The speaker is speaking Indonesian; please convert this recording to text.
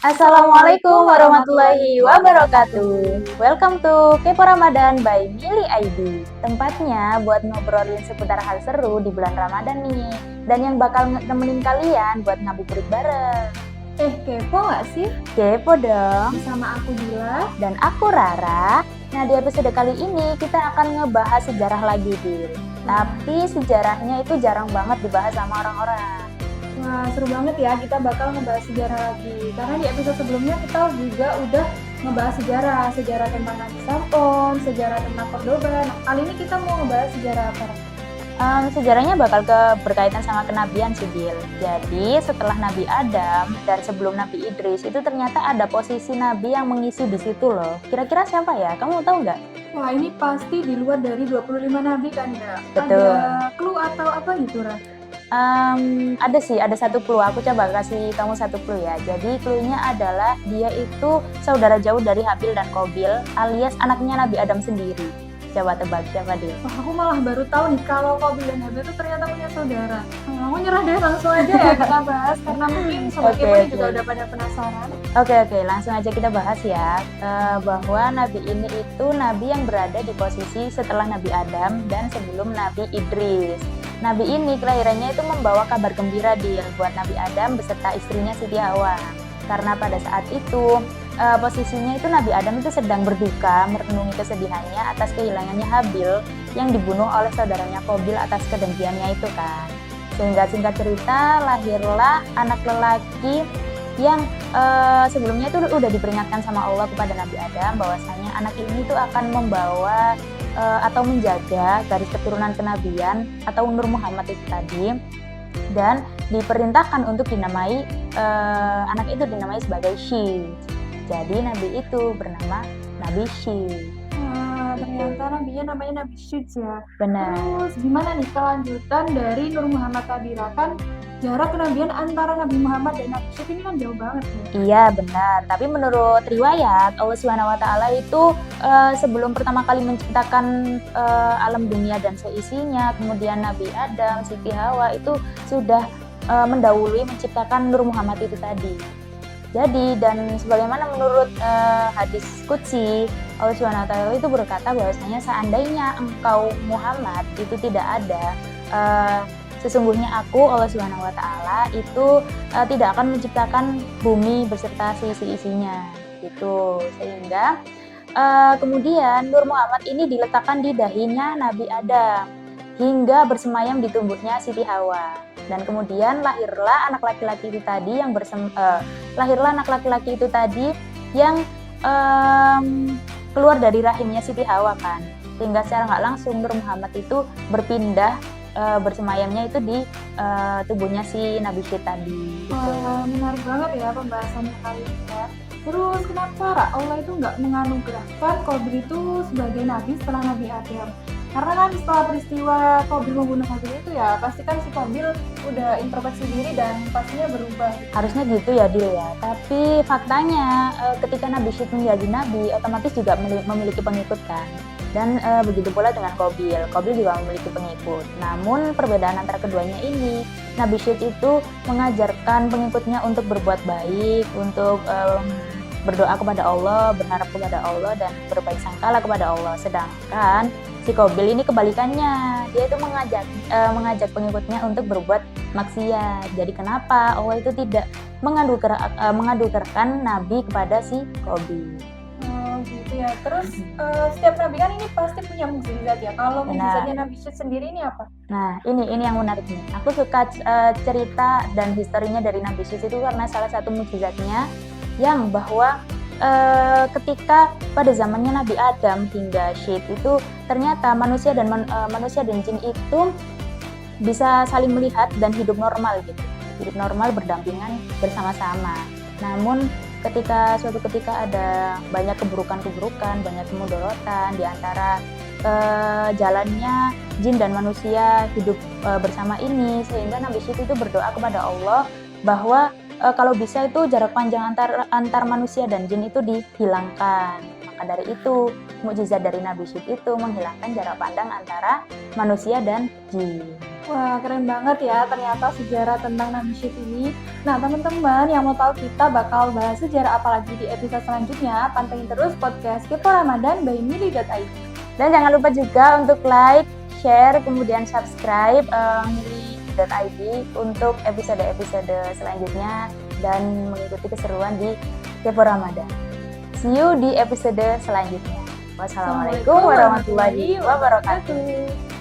Assalamualaikum warahmatullahi wabarakatuh. Welcome to Kepo Ramadan by Mili ID. Tempatnya buat ngobrolin seputar hal seru di bulan Ramadan nih. Dan yang bakal nemenin kalian buat ngabuburit bareng. Kepo nggak sih? Kepo dong. Bersama aku Dila. Dan aku Rara. Nah, di episode kali ini kita akan ngebahas sejarah lagi, Dil. Tapi sejarahnya itu jarang banget dibahas sama orang-orang. Wah, seru banget ya, kita bakal ngebahas sejarah lagi. Karena di episode sebelumnya kita juga udah ngebahas sejarah tentang Nabi Samson, sejarah tentang Cordoba. Nah, kali ini kita mau ngebahas sejarah apa? Sejarahnya bakal berkaitan sama kenabian sih, Gil. Jadi setelah Nabi Adam dan sebelum Nabi Idris itu ternyata ada posisi Nabi yang mengisi di situ loh. Kira-kira siapa ya? Kamu tahu nggak? Wah, ini pasti di luar dari 25 Nabi kan ya? Betul. Ada clue atau apa gitu, Ra? Ada satu clue. Aku coba kasih kamu satu clue ya. Jadi clue-nya adalah dia itu saudara jauh dari Habil dan Qabil alias anaknya Nabi Adam sendiri. Coba tebak siapa dia? Wah, aku malah baru tahu nih kalau Qabil dan Habil itu ternyata punya saudara. Aku nyerah deh, langsung aja ya kita bahas karena mungkin sobat Kepo juga udah pada penasaran. Oke, langsung aja kita bahas ya. Bahwa Nabi ini itu Nabi yang berada di posisi setelah Nabi Adam dan sebelum Nabi Idris. Nabi ini kelahirannya itu membawa kabar gembira buat Nabi Adam beserta istrinya Siti Hawa. Karena pada saat itu posisinya itu Nabi Adam itu sedang berduka merenungi kesedihannya atas kehilangannya Habil yang dibunuh oleh saudaranya Qabil atas kedengkiannya itu kan. Sehingga singkat cerita lahirlah anak lelaki yang sebelumnya itu udah diperingatkan sama Allah kepada Nabi Adam bahwasanya anak ini tuh akan membawa atau menjaga garis keturunan kenabian atau Nur Muhammad itu tadi, dan diperintahkan untuk dinamai anak itu dinamai sebagai Shi. Jadi Nabi itu bernama Nabi Shi. Ternyata nabinya namanya Nabi Shi ya. Benar. Terus gimana nih kelanjutan dari Nur Muhammad tadi? Kan jarak kenabian antara Nabi Muhammad dan Nabi Syed ini kan jauh banget ya? Iya benar, tapi menurut riwayat Allah SWT itu sebelum pertama kali menciptakan alam dunia dan seisinya, kemudian Nabi Adam, Siti Hawa itu sudah mendahului menciptakan Nur Muhammad itu tadi. Jadi dan sebagaimana menurut hadis Qudsi, Allah SWT itu berkata bahwasanya seandainya engkau Muhammad itu tidak ada, sesungguhnya aku Allah SWT itu tidak akan menciptakan bumi beserta seisi-isinya gitu. Sehingga kemudian Nur Muhammad ini diletakkan di dahinya Nabi Adam hingga bersemayam di tubuhnya Siti Hawa. Dan kemudian lahirlah anak laki-laki itu tadi yang keluar dari rahimnya Siti Hawa kan. Sehingga secara nggak langsung Nur Muhammad itu berpindah bersemayamnya itu di tubuhnya si Nabi Syed tadi. Gitu. Wah, menarik banget ya pembahasannya kali ini ya. Terus kenapa Allah itu nggak menganugerahkan Qabil itu sebagai nabi setelah Nabi Adam? Karena kan setelah peristiwa Qabil membunuh Habil itu ya pasti kan si Qabil udah introspeksi diri dan pastinya berubah. Harusnya gitu ya Dil ya. Tapi faktanya ketika Nabi Syed menjadi nabi otomatis juga memiliki pengikut kan. Dan begitu pula dengan Qabil juga memiliki pengikut. Namun perbedaan antara keduanya ini, Nabi Syed itu mengajarkan pengikutnya untuk berbuat baik, untuk berdoa kepada Allah, berharap kepada Allah, dan berbaik sangkalah kepada Allah. Sedangkan si Qabil ini kebalikannya, dia itu mengajak pengikutnya untuk berbuat maksiat. Jadi kenapa Allah itu tidak mengadukan Nabi kepada si Qabil? Gitu ya. Terus setiap nabi kan ini pasti punya mukjizat ya. Kalau mukjizatnya Nabi Syed sendiri ini apa? Nah, ini yang menarik nih. Aku suka cerita dan historinya dari Nabi Syed itu karena salah satu mukjizatnya yang bahwa ketika pada zamannya Nabi Adam hingga Syed itu ternyata manusia dan jin itu bisa saling melihat dan hidup normal gitu. Hidup normal berdampingan bersama-sama. Namun suatu ketika ada banyak keburukan, banyak kemudorotan di antara jalannya jin dan manusia hidup bersama ini, sehingga Nabi Syed itu berdoa kepada Allah bahwa kalau bisa itu jarak panjang antar manusia dan jin itu dihilangkan. Maka dari itu, mukjizat dari Nabi Syed itu menghilangkan jarak pandang antara manusia dan jin. Wah, keren banget ya ternyata sejarah tentang Nabi Syed ini. Nah, teman-teman yang mau tahu kita bakal bahas sejarah apa lagi di episode selanjutnya, pantengin terus podcast Kepo Ramadan by Mili.id. Dan jangan lupa juga untuk like, share, kemudian subscribe Mili.id untuk episode-episode selanjutnya dan mengikuti keseruan di Kepo Ramadan. See you di episode selanjutnya. Wassalamualaikum warahmatullahi wabarakatuh.